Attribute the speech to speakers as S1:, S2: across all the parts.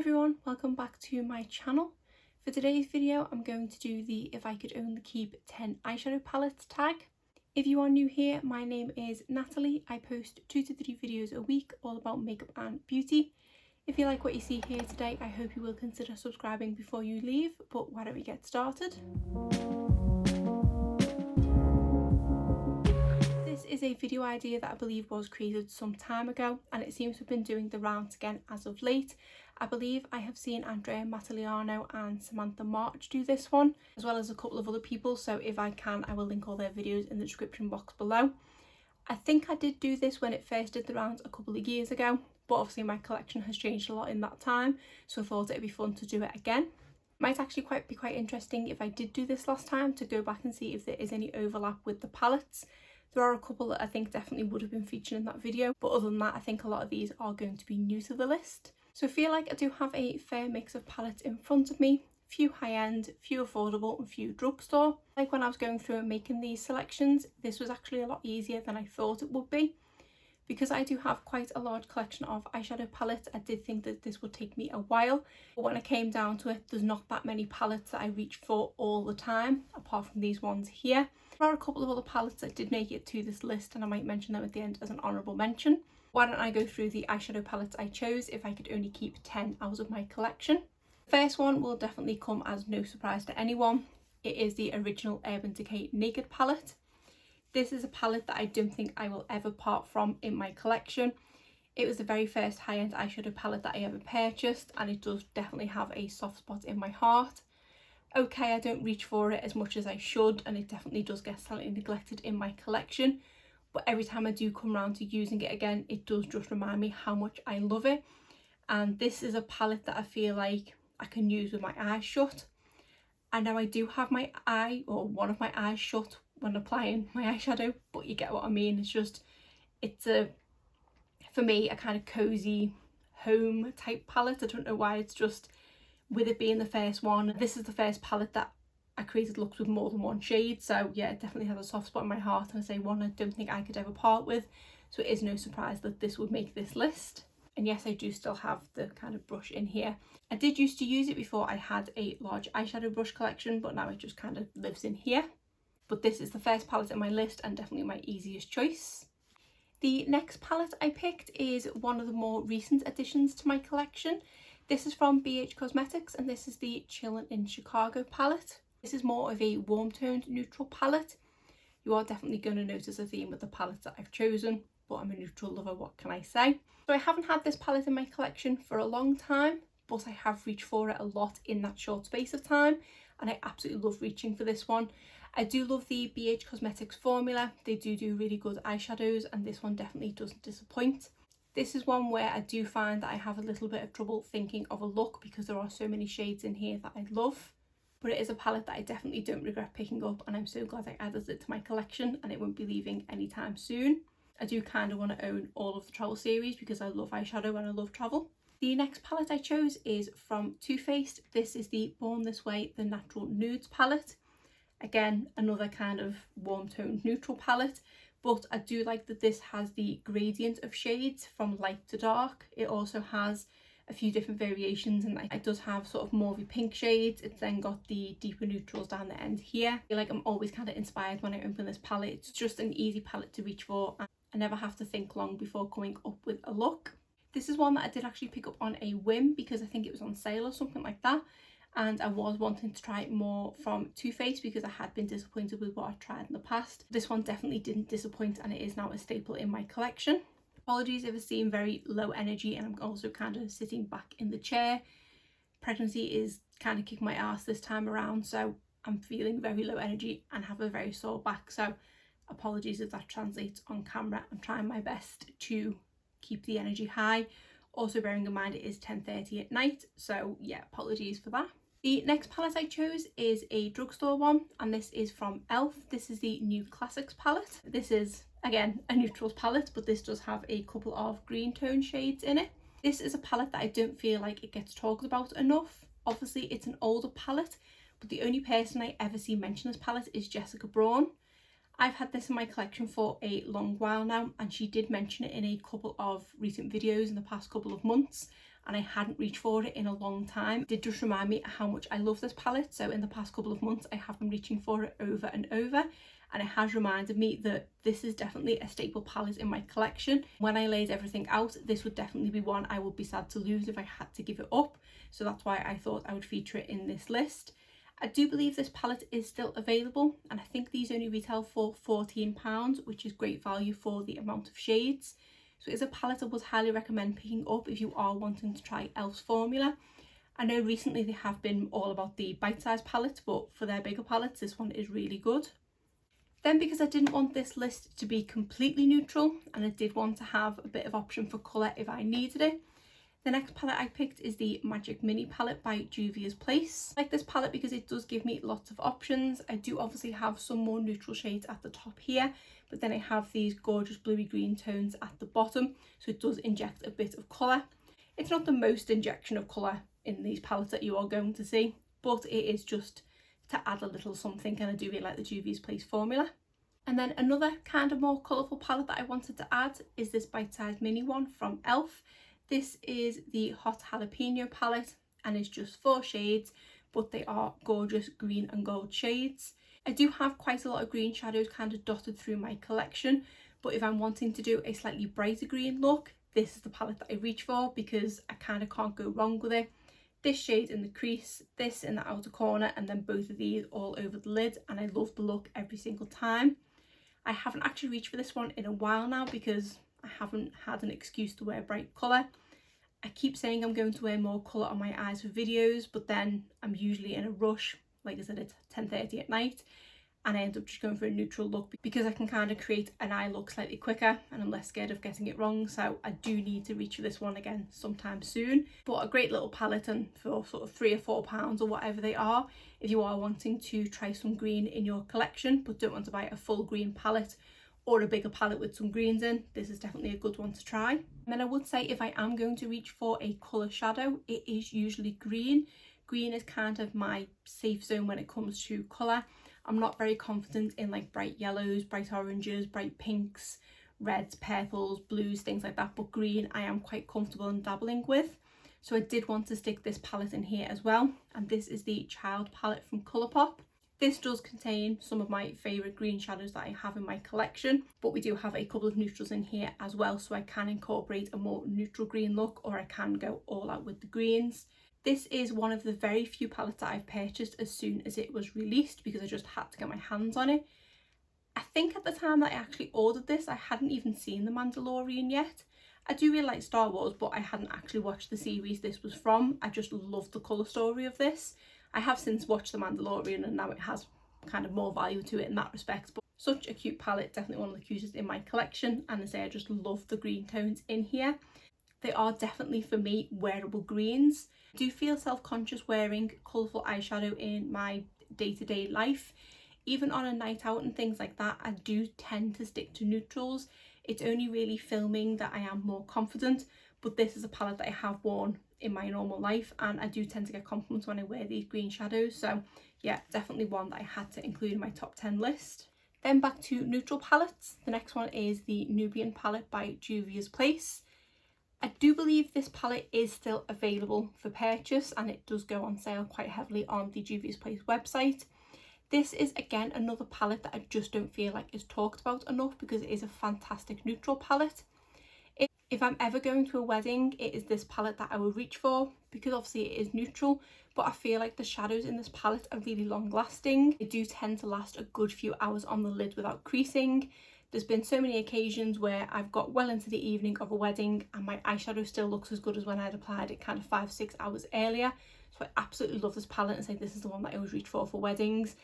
S1: everyone, welcome back to my channel. For today's video I'm going to do the if I could only keep 10 eyeshadow palettes tag. If you are new here, my name is Natalie. I post 2 to 3 videos a week all about makeup and beauty. If you like what you see here today, I hope you will consider subscribing before you leave, but why don't we get started? This is a video idea that I believe was created some time ago and it seems to have been doing the rounds again as of late. I believe I have seen Andrea Matillano and Samantha March do this one, as well as a couple of other people, so if I can I will link all their videos in the description box below. I think I did do this when it first did the rounds a couple of years ago, but obviously my collection has changed a lot in that time, so I thought it'd be fun to do it again. Might actually be quite interesting if I did do this last time to go back and see if there is any overlap with the palettes. There are a couple that I think definitely would have been featured in that video, but other than that I think a lot of these are going to be new to the list. So I feel like I do have a fair mix of palettes in front of me, few high-end, few affordable and few drugstore. Like when I was going through and making these selections, this was actually a lot easier than I thought it would be. Because I do have quite a large collection of eyeshadow palettes, I did think that this would take me a while, but when it came down to it, there's not that many palettes that I reach for all the time, apart from these ones here. There are a couple of other palettes that did make it to this list and I might mention them at the end as an honourable mention. Why don't I go through the eyeshadow palettes I chose if I could only keep 10 out of my collection. The first one will definitely come as no surprise to anyone. It is the original Urban Decay Naked palette. This is a palette that I don't think I will ever part from in my collection. It was the very first high-end eyeshadow palette that I ever purchased and it does definitely have a soft spot in my heart. Okay, I don't reach for it as much as I should and it definitely does get slightly neglected in my collection, but every time I do come around to using it again, it does just remind me how much I love it. And this is a palette that I feel like I can use with my eyes shut. I know I do have my eye or one of my eyes shut when applying my eyeshadow, but you get what I mean. It's for me a kind of cozy home type palette. I don't know why, it's just with it being the first one. This is the first palette that I created looks with more than one shade, so yeah, it definitely has a soft spot in my heart and I say one I don't think I could ever part with, so it is no surprise that this would make this list. And yes, I do still have the kind of brush in here. I did used to use it before I had a large eyeshadow brush collection, but now it just kind of lives in here. But this is the first palette in my list and definitely my easiest choice. The next palette I picked is one of the more recent additions to my collection. This is from BH Cosmetics and this is the Chillin' in Chicago palette. This is more of a warm toned neutral palette. You are definitely going to notice a theme with the palettes that I've chosen, but I'm a neutral lover, what can I say? So I haven't had this palette in my collection for a long time, but I have reached for it a lot in that short space of time and I absolutely love reaching for this one. I do love the BH Cosmetics formula. They do really good eyeshadows and this one definitely doesn't disappoint. This is one where I do find that I have a little bit of trouble thinking of a look because there are so many shades in here that I love. But it is a palette that I definitely don't regret picking up and I'm so glad I added it to my collection and it won't be leaving anytime soon. I do kind of want to own all of the travel series because I love eyeshadow and I love travel. The next palette I chose is from Too Faced. This is the Born This Way The Natural Nudes palette. Again, another kind of warm toned neutral palette, but I do like that this has the gradient of shades from light to dark. It also has a few different variations and it does have sort of mauvey pink shades. It's then got the deeper neutrals down the end here. I feel like I'm always kind of inspired when I open this palette. It's just an easy palette to reach for and I never have to think long before coming up with a look. This is one that I did actually pick up on a whim because I think it was on sale or something like that, and I was wanting to try it more from Too Faced because I had been disappointed with what I've tried in the past. This one definitely didn't disappoint and it is now a staple in my collection. Apologies if I seem very low energy and I'm also kind of sitting back in the chair. Pregnancy is kind of kicking my ass this time around, so I'm feeling very low energy and have a very sore back, so apologies if that translates on camera. I'm trying my best to keep the energy high. Also bearing in mind it is 10:30 at night, so yeah, apologies for that. The next palette I chose is a drugstore one and this is from e.l.f. This is the New Classics palette. This is again a neutrals palette, but this does have a couple of green tone shades in it. This is a palette that I don't feel like it gets talked about enough. Obviously it's an older palette, but the only person I ever see mention this palette is Jessica Braun. I've had this in my collection for a long while now and she did mention it in a couple of recent videos in the past couple of months and I hadn't reached for it in a long time. It did just remind me how much I love this palette, so in the past couple of months I have been reaching for it over and over, and it has reminded me that this is definitely a staple palette in my collection. When I laid everything out, this would definitely be one I would be sad to lose if I had to give it up, so that's why I thought I would feature it in this list. I do believe this palette is still available, and I think these only retail for £14, which is great value for the amount of shades. So it is a palette I would highly recommend picking up if you are wanting to try e.l.f.'s formula. I know recently they have been all about the bite-sized palette, but for their bigger palettes, this one is really good. Then, because I didn't want this list to be completely neutral, and I did want to have a bit of option for colour if I needed it, the next palette I picked is the Magic Mini palette by Juvia's Place. I like this palette because it does give me lots of options. I do obviously have some more neutral shades at the top here, but then I have these gorgeous bluey green tones at the bottom, so it does inject a bit of colour. It's not the most injection of colour in these palettes that you are going to see, but it is just to add a little something, and I do really like the Juvia's Place formula. And then another kind of more colourful palette that I wanted to add is this bite-sized mini one from e.l.f. This is the Hot Jalapeno palette, and it's just 4 shades, but they are gorgeous green and gold shades. I do have quite a lot of green shadows kind of dotted through my collection, but if I'm wanting to do a slightly brighter green look, this is the palette that I reach for because I kind of can't go wrong with it. This shade in the crease, this in the outer corner, and then both of these all over the lid, and I love the look every single time. I haven't actually reached for this one in a while now because I haven't had an excuse to wear bright colour. I keep saying I'm going to wear more colour on my eyes for videos, but then I'm usually in a rush. Like I said, it's 10:30 at night, and I end up just going for a neutral look because I can kind of create an eye look slightly quicker and I'm less scared of getting it wrong. So I do need to reach for this one again sometime soon. But a great little palette, and for sort of £3 or £4 or whatever they are, if you are wanting to try some green in your collection but don't want to buy a full green palette or a bigger palette with some greens in, this is definitely a good one to try. And then I would say if I am going to reach for a colour shadow, it is usually green. Green is kind of my safe zone when it comes to colour. I'm not very confident in like bright yellows, bright oranges, bright pinks, reds, purples, blues, things like that, but green I am quite comfortable in dabbling with. So I did want to stick this palette in here as well, and this is the Child palette from Colourpop. This does contain some of my favourite green shadows that I have in my collection, but we do have a couple of neutrals in here as well, so I can incorporate a more neutral green look, or I can go all out with the greens. This is one of the very few palettes that I've purchased as soon as it was released because I just had to get my hands on it. I think at the time that I actually ordered this, I hadn't even seen The Mandalorian yet. I do really like Star Wars, but I hadn't actually watched the series this was from. I just loved the colour story of this. I have since watched The Mandalorian, and now it has kind of more value to it in that respect. But such a cute palette, definitely one of the cutest in my collection. And I say I just love the green tones in here. They are definitely, for me, wearable greens. I do feel self-conscious wearing colourful eyeshadow in my day-to-day life. Even on a night out and things like that, I do tend to stick to neutrals. It's only really filming that I am more confident, but this is a palette that I have worn in my normal life, and I do tend to get compliments when I wear these green shadows. So yeah, definitely one that I had to include in my top 10 list. Then back to neutral palettes. The next one is the Nubian palette by Juvia's Place. I do believe this palette is still available for purchase, and it does go on sale quite heavily on the Juvia's Place website. This is again another palette that I just don't feel like is talked about enough because it is a fantastic neutral palette. If I'm ever going to a wedding, it is this palette that I will reach for because obviously it is neutral, but I feel like the shadows in this palette are really long lasting. They do tend to last a good few hours on the lid without creasing. There's been so many occasions where I've got well into the evening of a wedding and my eyeshadow still looks as good as when I'd applied it kind of 5-6 hours earlier. So I absolutely love this palette and say this is the one that I always reach for weddings.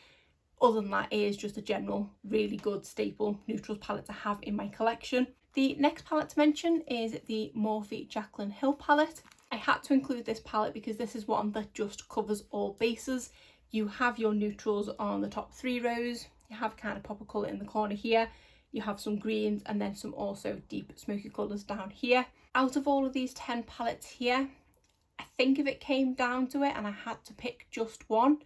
S1: Other than that, it is just a general really good staple neutrals palette to have in my collection. The next palette to mention is the Morphe Jaclyn Hill palette. I had to include this palette because this is one that just covers all bases. You have your neutrals on the top 3 rows, you have kind of pop of colour in the corner here, you have some greens, and then some also deep smoky colours down here. Out of all of these 10 palettes here, I think if it came down to it and I had to pick just one,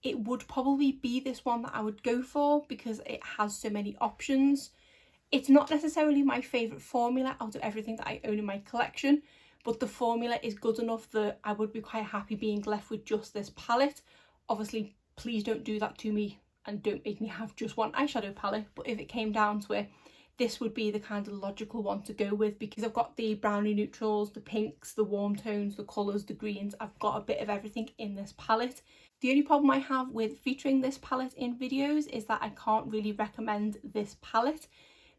S1: it would probably be this one that I would go for because it has so many options. It's not necessarily my favourite formula out of everything that I own in my collection, but the formula is good enough that I would be quite happy being left with just this palette. Obviously, please don't do that to me and don't make me have just one eyeshadow palette, but if it came down to it, this would be the kind of logical one to go with, because I've got the brownie neutrals, the pinks, the warm tones, the colours, the greens. I've got a bit of everything in this palette. The only problem I have with featuring this palette in videos is that I can't really recommend this palette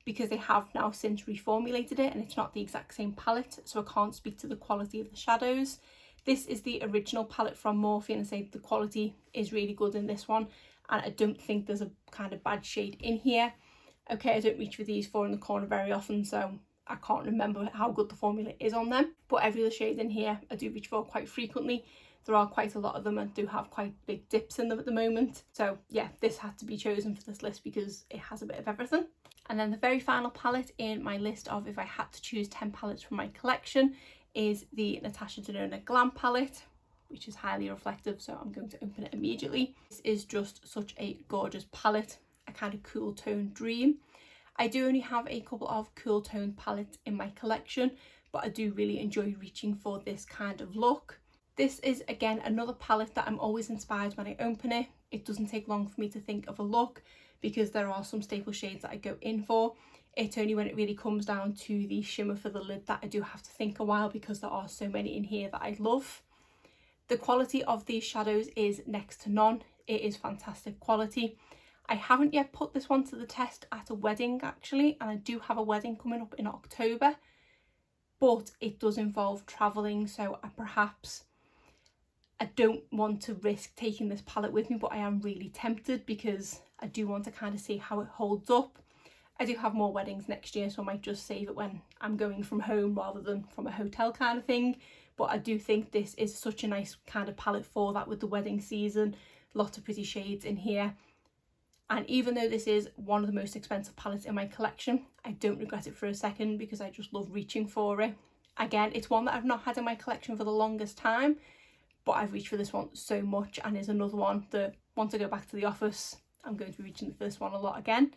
S1: because they have now since reformulated it and it's not the exact same palette, so I can't speak to the quality of the shadows. This is the original palette from Morphe, and I say the quality is really good in this one, and I don't think there's a kind of bad shade in here. Okay, I don't reach for these four in the corner very often, so I can't remember how good the formula is on them, but every other shade in here I do reach for quite frequently. There are quite a lot of them and do have quite big dips in them at the moment. So yeah, this had to be chosen for this list because it has a bit of everything. And then the very final palette in my list of if I had to choose 10 palettes from my collection is the Natasha Denona Glam palette, which is highly reflective, so I'm going to open it immediately. This is just such a gorgeous palette, a kind of cool tone dream. I do only have a couple of cool tone palettes in my collection, but I do really enjoy reaching for this kind of look. This is again another palette that I'm always inspired when I open it. It doesn't take long for me to think of a look because there are some staple shades that I go in for. It's only when it really comes down to the shimmer for the lid that I do have to think a while, because there are so many in here that I love. The quality of these shadows is next to none. It is fantastic quality. I haven't yet put this one to the test at a wedding actually, and I do have a wedding coming up in October, but it does involve travelling, so I don't want to risk taking this palette with me, but I am really tempted because I do want to kind of see how it holds up. I do have more weddings next year, so I might just save it when I'm going from home rather than from a hotel kind of thing. But I do think this is such a nice kind of palette for that with the wedding season. Lots of pretty shades in here. And even though this is one of the most expensive palettes in my collection, I don't regret it for a second because I just love reaching for it. Again, it's one that I've not had in my collection for the longest time, but I've reached for this one so much, and is another one that once I go back to the office, I'm going to be reaching for this one a lot again.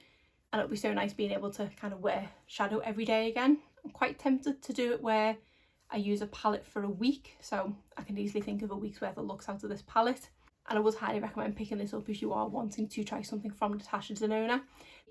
S1: And it'll be so nice being able to kind of wear shadow every day again. I'm quite tempted to do it where I use a palette for a week, so I can easily think of a week's worth of looks out of this palette. And I would highly recommend picking this up if you are wanting to try something from Natasha Denona.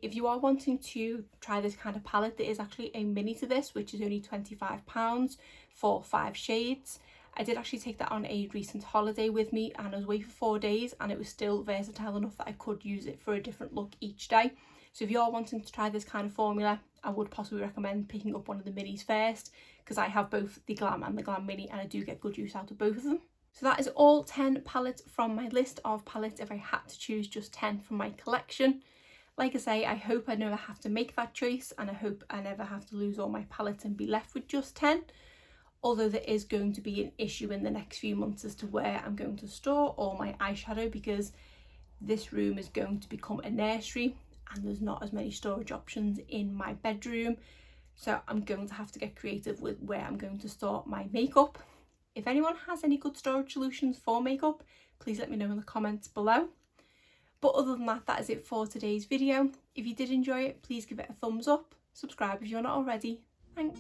S1: If you are wanting to try this kind of palette, there is actually a mini to this, which is only £25 for 5 shades. I did actually take that on a recent holiday with me, and I was away for 4 days, and it was still versatile enough that I could use it for a different look each day. So if you're wanting to try this kind of formula, I would possibly recommend picking up one of the minis first, because I have both the Glam and the Glam Mini and I do get good use out of both of them. So that is all 10 palettes from my list of palettes if I had to choose just 10 from my collection. Like I say, I hope I never have to make that choice, and I hope I never have to lose all my palettes and be left with just 10. Although there is going to be an issue in the next few months as to where I'm going to store all my eyeshadow, because this room is going to become a nursery and there's not as many storage options in my bedroom. So I'm going to have to get creative with where I'm going to store my makeup. If anyone has any good storage solutions for makeup, please let me know in the comments below. But other than that, that is it for today's video. If you did enjoy it, please give it a thumbs up. Subscribe if you're not already. Thanks.